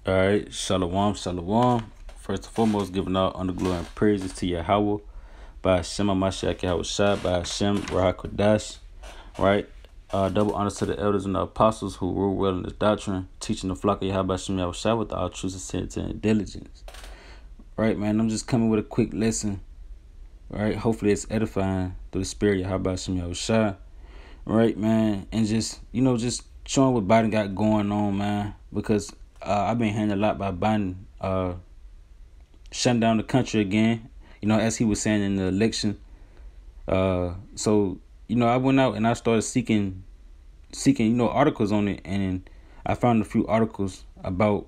All right, shalom, shalom. First and foremost, giving all honor, glory, and praises to Yahweh by Hashem Mashiach Yahweh Shai, by Hashem Rahak Kodash. Right, double honors to the elders and the apostles who rule well in this doctrine, teaching the flock of Yahweh Hashem Yahweh Shai with all truth, sincerity, and diligence. Right, man, I'm just coming with a quick lesson. Right, hopefully it's edifying through the spirit of Yahweh Hashem Yahweh Shai. Right, man, and just showing what Biden got going on, man, because I've been hearing a lot about Biden shutting down the country again, as he was saying in the election. So I went out and I started seeking, articles on it, and I found a few articles about,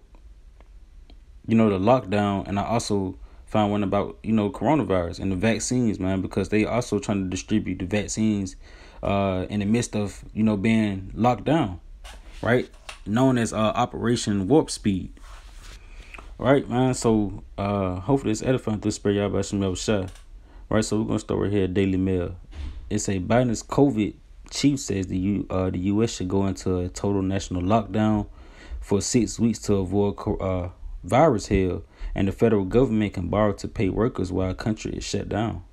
the lockdown, and I also found one about, coronavirus and the vaccines, man, because they also trying to distribute the vaccines in the midst of, being locked down, right? Known as Operation Warp Speed. Right, man. So hopefully it's edifying through the spirit of Yahweh Shai. Right, so we're gonna start right here at Daily Mail. It's a Biden's COVID chief says the U.S. should go into a total national lockdown for 6 weeks to avoid virus hell, and the federal government can borrow to pay workers while the country is shut down.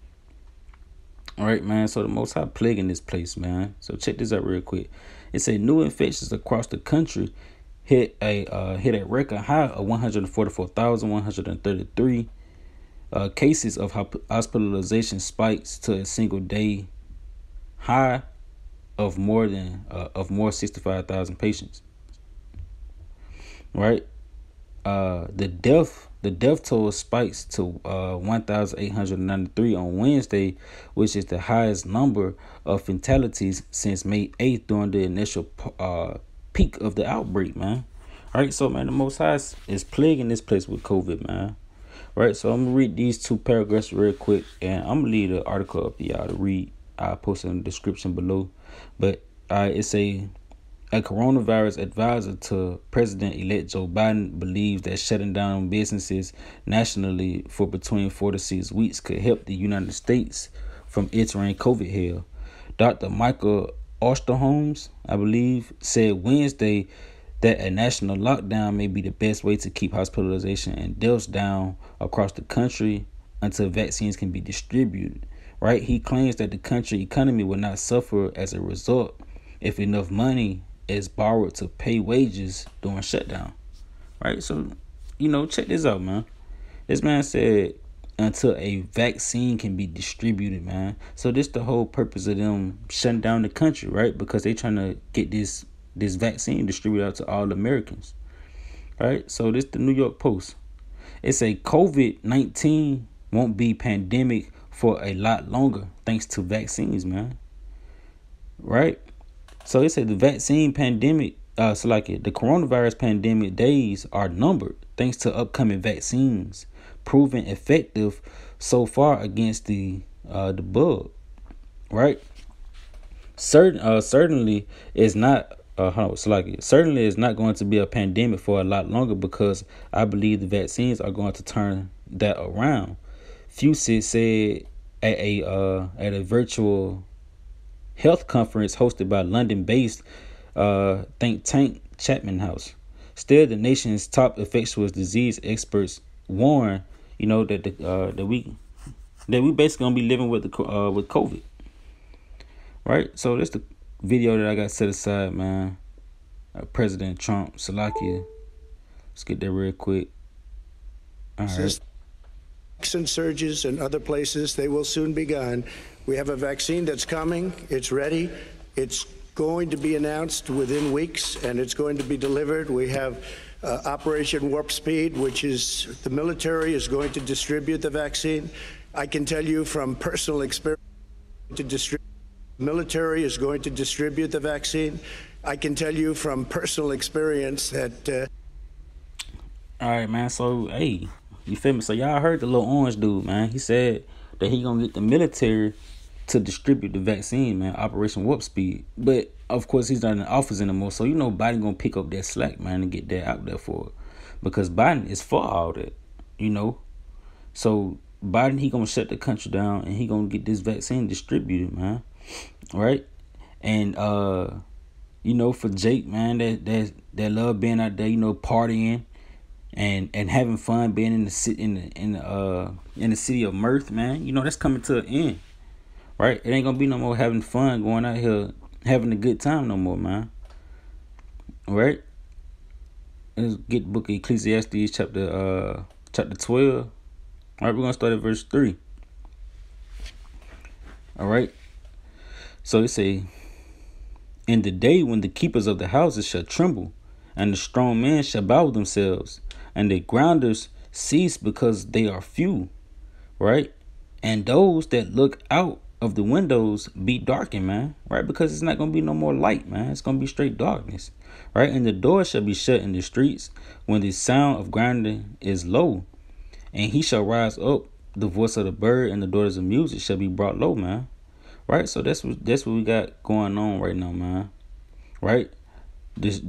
All right, man. So the Most High plague in this place, man. So check this out real quick. It say new infections across the country hit a record high of 144,133. Cases of hospitalization spikes to a single day high of more 65,000 patients. Right. The death toll spikes to 1,893 on Wednesday, which is the highest number of fatalities since May 8th during the initial peak of the outbreak, man. All right, so, man, the Most High is plaguing this place with COVID, man. Right, so I'm going to read these two paragraphs real quick, and I'm going to leave the article up for y'all to read. I'll post it in the description below. But it's a coronavirus advisor to President-elect Joe Biden believes that shutting down businesses nationally for between 4 to 6 weeks could help the United States from entering COVID hell. Dr. Michael Osterholms, I believe, said Wednesday that a national lockdown may be the best way to keep hospitalization and deaths down across the country until vaccines can be distributed. Right? He claims that the country economy will not suffer as a result if enough money is borrowed to pay wages during shutdown. Right? So, check this out, man. This man said until a vaccine can be distributed, man. So this the whole purpose of them shutting down the country, right? Because they trying to get this vaccine distributed out to all Americans. Right? So this the New York Post. It's a COVID-19 won't be pandemic for a lot longer thanks to vaccines, man. Right? So it said the vaccine pandemic, the coronavirus pandemic days are numbered thanks to upcoming vaccines proven effective so far against the bug. Right? Certainly is not. Certainly is not going to be a pandemic for a lot longer because I believe the vaccines are going to turn that around. Fauci said at a virtual health conference hosted by London-based think tank Chapman House. Still, the nation's top infectious disease experts warn, that we basically gonna be living with COVID. Right. So that's the video that I got set aside, man. President Trump, Salakia. Let's get there real quick. All right. Surges in other places, they will soon be gone. We have a vaccine that's coming. It's ready. It's going to be announced within weeks, and it's going to be delivered. We have Operation Warp Speed, which is the military is going to distribute the vaccine. I can tell you from personal experience, military is going to distribute the vaccine. I can tell you from personal experience that. All right, man. So, hey, you feel me? So y'all heard the little orange dude, man. He said that he gonna get the military to distribute the vaccine, man. Operation Warp Speed. But of course, he's not in office anymore. So Biden gonna pick up that slack, man, and get that out there for it. Because Biden is for all that, So Biden, he gonna shut the country down and he gonna get this vaccine distributed, man. Right? And for Jake, man, that love being out there, partying, and having fun being in the city in the city of mirth, man. You know that's coming to an end, right? It ain't gonna be no more having fun going out here having a good time no more, man. Right? Let's get the book of Ecclesiastes chapter 12. All right, we're gonna start at verse 3. All right. So it say, in the day when the keepers of the houses shall tremble, and the strong men shall bow themselves, and the grounders cease because they are few, right? And those that look out of the windows be darkened, man, right? Because it's not going to be no more light, man. It's going to be straight darkness, right? And the doors shall be shut in the streets when the sound of grinding is low, and he shall rise up, the voice of the bird and the daughters of music shall be brought low, man. Right? So that's what we got going on right now, man. Right? It's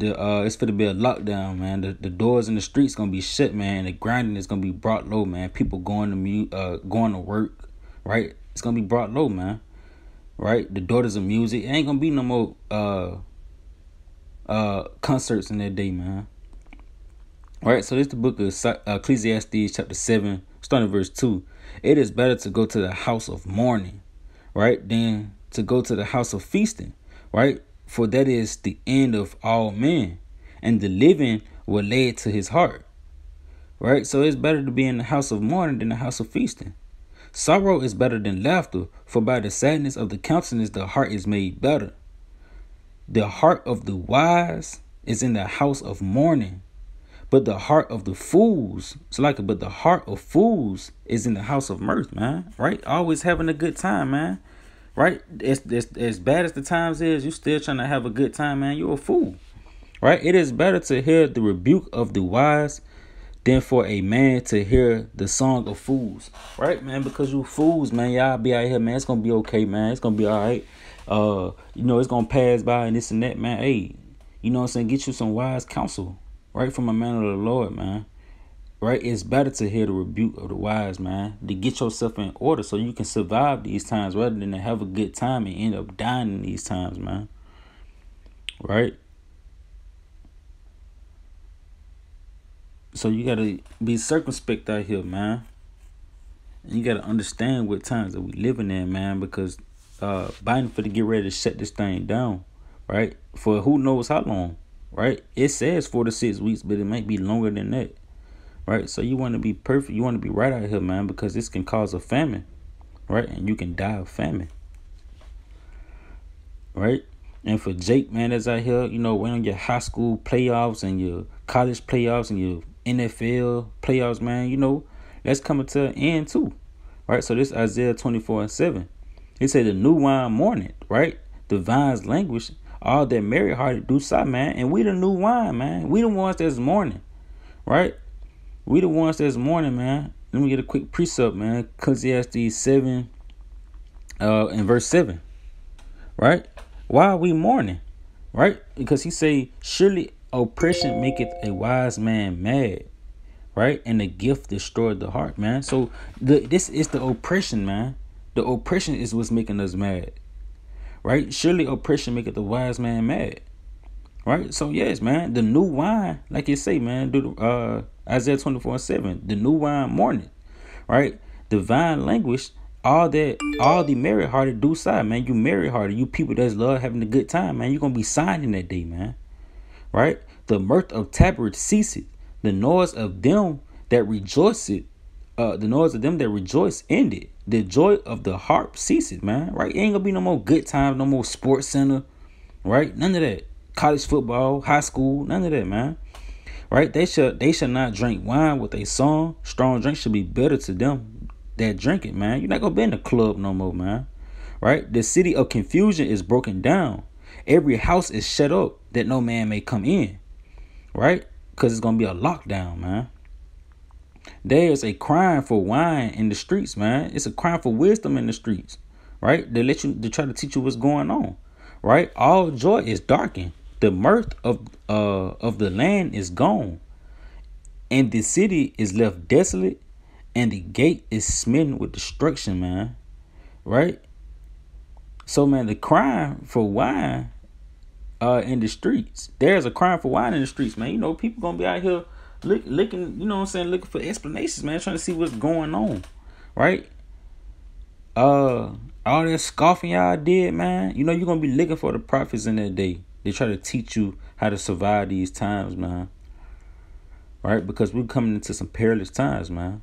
gonna be a lockdown, man. The doors in the streets gonna be shut, man. The grinding is gonna be brought low, man. People going to work, right? It's gonna be brought low, man. Right? The daughters of music, it ain't gonna be no more concerts in that day, man. Right? So this is the book of Ecclesiastes chapter 7, starting verse 2. It is better to go to the house of mourning, right, than to go to the house of feasting, right? For that is the end of all men, and the living will lay it to his heart, right? So it's better to be in the house of mourning than the house of feasting. Sorrow is better than laughter, for by the sadness of the countenance the heart is made better. The heart of the wise is in the house of mourning, but the heart of the fools, but the heart of fools is in the house of mirth, man. Right? Always having a good time, man. Right? It's as bad as the times is, you still trying to have a good time, man. You're a fool. Right? It is better to hear the rebuke of the wise than for a man to hear the song of fools. Right, man? Because you fools, man. Y'all be out here, man. It's gonna be okay, man. It's gonna be all right. It's gonna pass by and this and that, man. Hey, you know what I'm saying? Get you some wise counsel. Right, from a man of the Lord, man. Right, it's better to hear the rebuke of the wise, man, to get yourself in order so you can survive these times rather than to have a good time and end up dying in these times, man. Right? So you gotta be circumspect out here, man. And you gotta understand what times that we living in, man, because Biden for to get ready to shut this thing down, right? For who knows how long. Right? It says 4 to 6 weeks, but it might be longer than that. Right? So you want to be perfect. You want to be right out here, man, because this can cause a famine. Right? And you can die of famine. Right? And for Jake, man, that's out here, winning your high school playoffs and your college playoffs and your NFL playoffs, man, that's coming to an end too. Right? So this Isaiah 24:7. It said the new wine mourneth, right? The vines languish. All that merry hearted do sigh, man. And we the new wine, man. We the ones that's mourning. Right? We the ones that's mourning, man. Let me get a quick precept, man. Ecclesiastes 7 in verse 7. Right? Why are we mourning? Right? Because he say, surely oppression maketh a wise man mad. Right? And the gift destroyed the heart, man. So this is the oppression, man. The oppression is what's making us mad. Right? Surely oppression maketh the wise man mad. Right? So yes, man, the new wine, like you say, man, Isaiah 24:7, the new wine mourning. Right? The vine languish, all the merry hearted do sigh, man. You merry hearted, you people that love having a good time, man. You're gonna be signing that day, man. Right? The mirth of tabrets ceaseth, the noise of them that rejoice ended. The joy of the harp ceases, man. Right? It ain't gonna be no more good times, no more sports center. Right? None of that. College football, high school, none of that, man. Right? They should not drink wine with a song. Strong drink should be better to them that drink it, man. You're not gonna be in the club no more, man. Right? The city of confusion is broken down. Every house is shut up that no man may come in. Right? Because it's gonna be a lockdown, man. There's a crying for wine in the streets, man. It's a crying for wisdom in the streets, right? They try to teach you what's going on, right? All joy is darkened. The mirth of the land is gone, and the city is left desolate, and the gate is smitten with destruction, man. Right? So, man, the crying for wine in the streets. There's a crying for wine in the streets, man. People gonna be out here looking, you know what I'm saying, looking for explanations, man, trying to see what's going on, right? All that scoffing y'all did, man. You know you're gonna be looking for the prophets in that day. They try to teach you how to survive these times, man. Right? Because we're coming into some perilous times, man.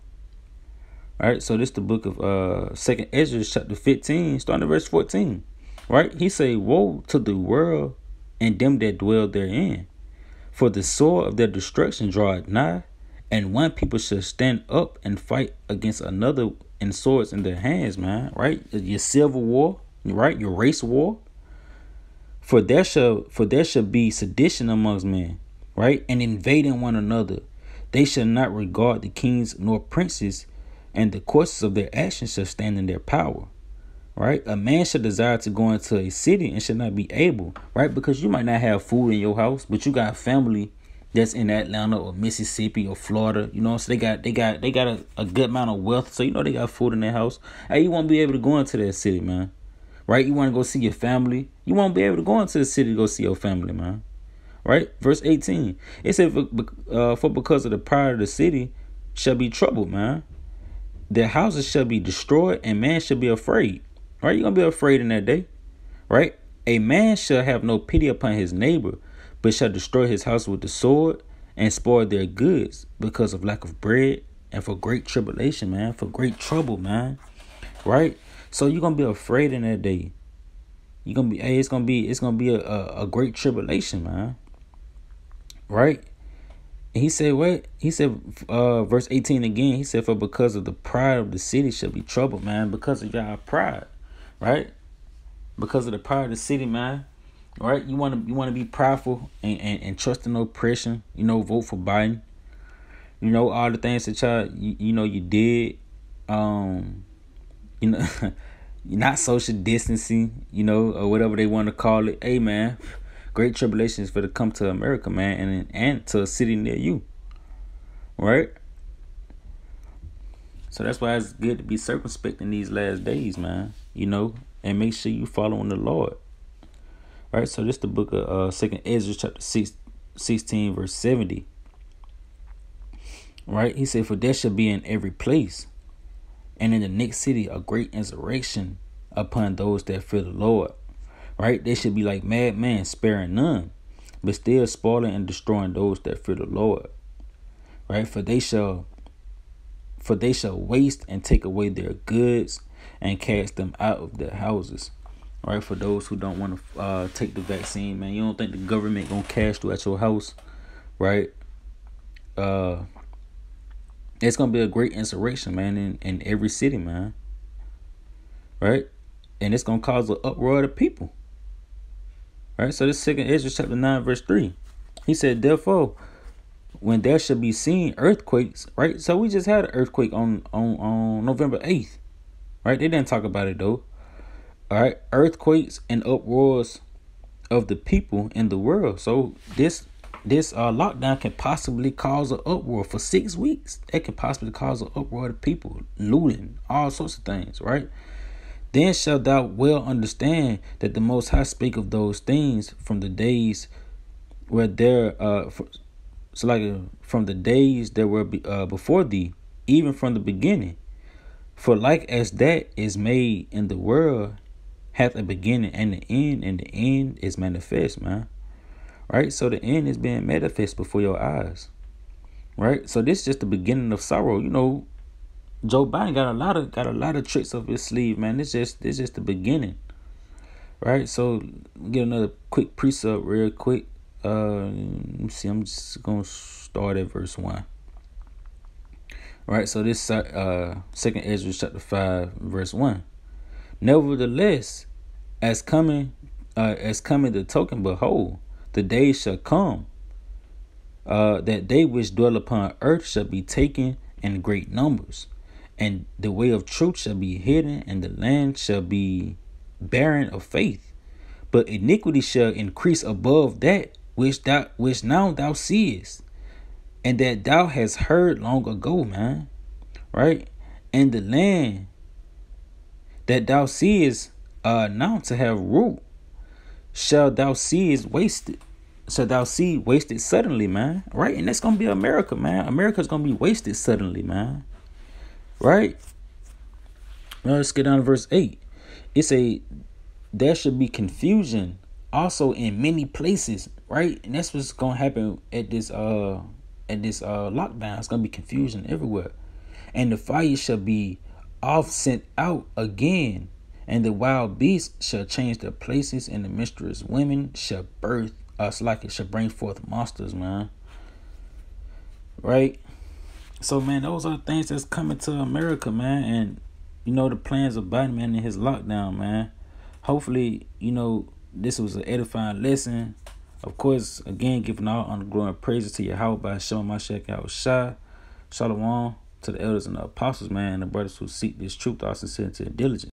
Right? So this the book of Second Ezra chapter 15, starting at verse 14. Right? He say, woe to the world and them that dwell therein. For the sword of their destruction draweth nigh, and one people shall stand up and fight against another in swords in their hands, man. Right? Your civil war, right? Your race war. For there shall be sedition amongst men, right? And invading one another. They shall not regard the kings nor princes, and the courses of their actions shall stand in their power. Right? A man should desire to go into a city and should not be able, right? Because you might not have food in your house, but you got family that's in Atlanta or Mississippi or Florida. You know, so they got a good amount of wealth. So you know they got food in their house. Hey, you won't be able to go into that city, man. Right? You want to go see your family. You won't be able to go into the city to go see your family, man. Right? Verse 18. It said, for because of the pride of the city shall be troubled, man. Their houses shall be destroyed, and man shall be afraid. Right? You're going to be afraid in that day. Right? A man shall have no pity upon his neighbor, but shall destroy his house with the sword and spoil their goods because of lack of bread and for great tribulation, man. For great trouble, man. Right? So you're gonna be afraid in that day. You're gonna be, hey, it's gonna be a great tribulation, man. Right? And he said what? He said, verse 18 again. He said, for because of the pride of the city shall be troubled, man. Because of y'all pride, right? Because of the pride of the city, man. Right? You wanna be prideful and trust in oppression. You know, vote for Biden. You know all the things that y'all you did. You know, not social distancing, you know, or whatever they want to call it. Hey, man, great tribulations for to come to America, man, and to a city near you, right? So that's why it's good to be circumspect in these last days, man, you know, and make sure you following the Lord, right? So this the book of Second Ezra chapter 16, verse 70, right? He said, for there shall be in every place and in the next city a great insurrection upon those that fear the Lord. Right? They should be like madmen, sparing none, but still spoiling and destroying those that fear the Lord. Right? For they shall waste and take away their goods and cast them out of their houses. Right? For those who don't want to take the vaccine, man, you don't think the government gonna cast you at your house, right? It's gonna be a great insurrection, man, in every city, man. Right? And it's gonna cause an uproar of the people. Right? So this Second Ezra chapter 9, verse 3. He said, therefore, when there shall be seen earthquakes, right? So we just had an earthquake on November 8th. Right? They didn't talk about it though. All right, earthquakes and uproars of the people in the world. So this lockdown can possibly cause an uproar for 6 weeks. It can possibly cause an uproar of people, looting, all sorts of things, right? Then shalt thou well understand that the Most High spake of those things from the days where there, from the days that were before thee, even from the beginning. For like as that is made in the world, hath a beginning and the end is manifest, man. Right? So the end is being manifest before your eyes. Right? So this is just the beginning of sorrow. You know, Joe Biden got a lot of tricks up his sleeve, man. It's just the beginning. Right? So get another quick precept real quick. Let me see, I'm just gonna start at verse 1. Right, so this Second Ezra chapter 5, verse 1. Nevertheless, as coming the token, behold, the days shall come, that they which dwell upon earth shall be taken in great numbers, and the way of truth shall be hidden, and the land shall be barren of faith. But iniquity shall increase above that which now thou seest, and that thou hast heard long ago, man. Right? And the land that thou seest now to have root, shall thou see is wasted. shalt thou see wasted suddenly, man. Right? And that's gonna be America, man. America's gonna be wasted suddenly, man. Right? Now let's get down to verse 8. It's a there should be confusion also in many places, right? And that's what's gonna happen at this lockdown. It's gonna be confusion everywhere. And the fire shall be off sent out again, and the wild beasts shall change their places, and the menstruous women shall birth us like it shall bring forth monsters, man. Right? So man, those are the things that's coming to America, man. And you know the plans of Biden, man, in his lockdown, man. Hopefully, you know, this was an edifying lesson. Of course, again, giving all honor, glory, and praises to Yahweh by showing my sheik out Shah. Shalom to the elders and the apostles, man, and the brothers who seek this truth, all sincerity and diligence.